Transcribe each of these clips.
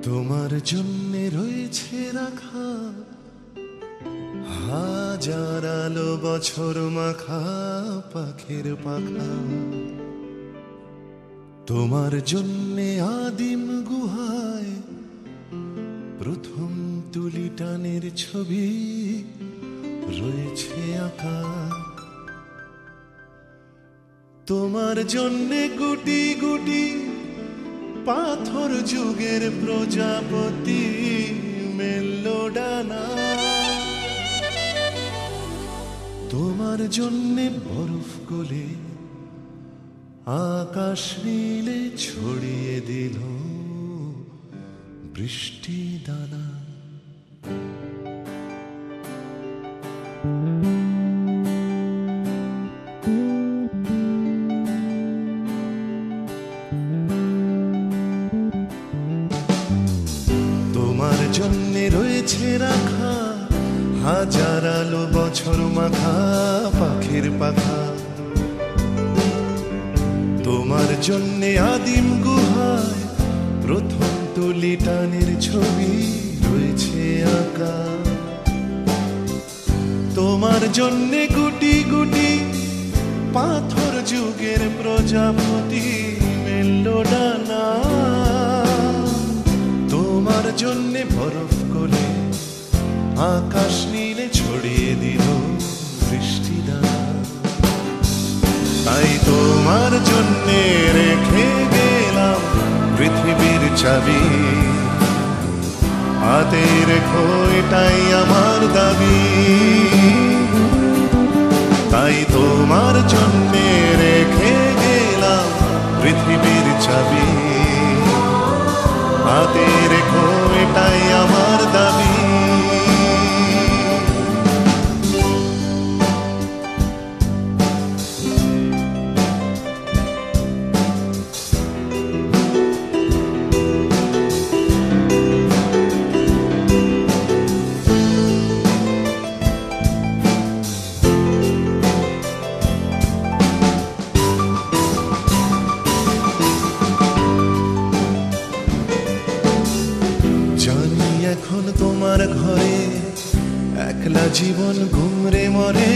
তোমার জন্যে রয়েছে রাখা হাজার আলো বছর মাখা পাখির পাখা। তোমার জন্যে আদিম গুহায় প্রথম তুলি টানের ছবি রয়েছে আঁকা। তোমার জন্যে গুটি গুটি পাথর যুগের প্রজাপতি মেললো ডানা। তোমার জন্যে বরফ গলে আকাশ নীলে ছড়িয়ে দিল বৃষ্টি দানা। তোমার জন্যে রয়েছে রাখা হাজার আলো বছর মাখা পাখির পাখা। তোমার জন্যে আদিম গুহায় প্রথম তুলি টানের ছবি রয়েছে আঁকা। তোমার জন্যে গুটি গুটি পাথর যুগের প্রজাপতি মেললো ডানা। তোমার জন্যে বরফ গলে আকাশ নীলে ছড়িয়ে দিল বৃষ্টি দানা। তাই তোমার জন্যে রেখে গেলাম পৃথিবীর চাবি। হাতে রেখো এটাই আমার দাবি। তাই তোমার জন্যে রেখে গেলাম পৃথিবীর চাবি। হাতে রেখো এটাই আমার দাবি। এখন তোমার ঘরে একলা জীবন ঘুমরে মরে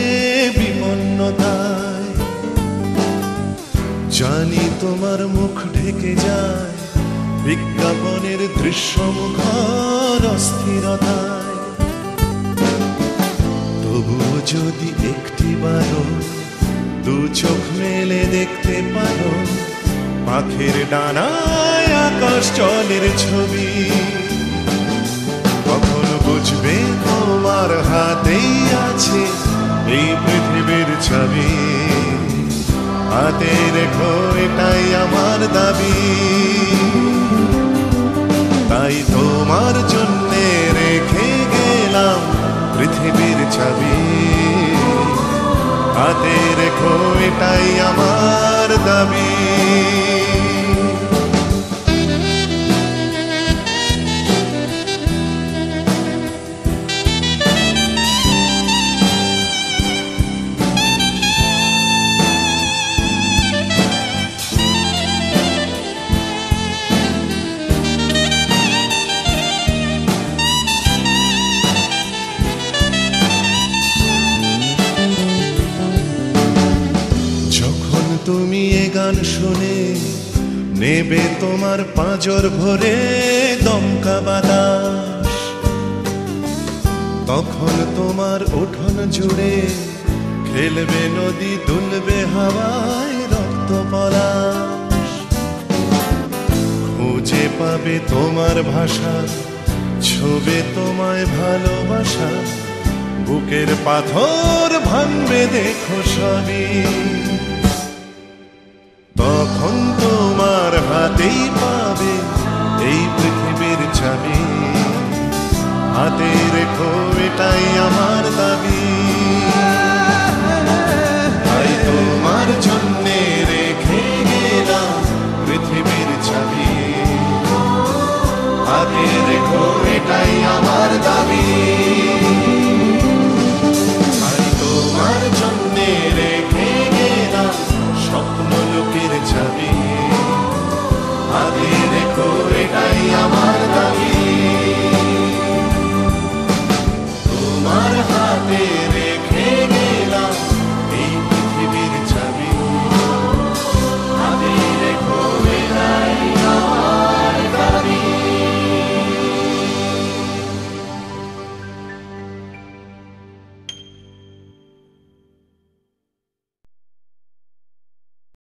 বিপন্নতায়। জানি তোমার মুখ ঢেকে যায় বিজ্ঞাপনের দৃশ্য মুখর অস্থিরতায়। তবুও যদি একটিবারও দু চোখ মেলে দেখতে পারো পাখির ডানায় আকাশ জলের ছবি, তখন বুঝবে তোমার হাতেই আছে এই পৃথিবীর ছবি। হাতে রেখো এটাই আমার দাবি। তাই তোমার জন্যে রেখে গেলাম পৃথিবীর ছবি। হাতে রেখো এটাই আমার দাবি। তুমি এ গান শুনে নেবে তোমার পাঁজর ভরে দমকা বাতাস, তখন তোমার উঠোন জুড়ে খেলবে নদী, দুলবে হাওয়ায় রক্ত পলাশ। খুঁজে পাবে তোমার ভাষা, ছবে তোমায় ভালোবাসা, বুকের পাথর ভাঙবে দেখো সবই। তখন তোমার হাতেই পাবে এই পৃথিবীর চাবি। হাতে রেখো এটাই আমার দাবি।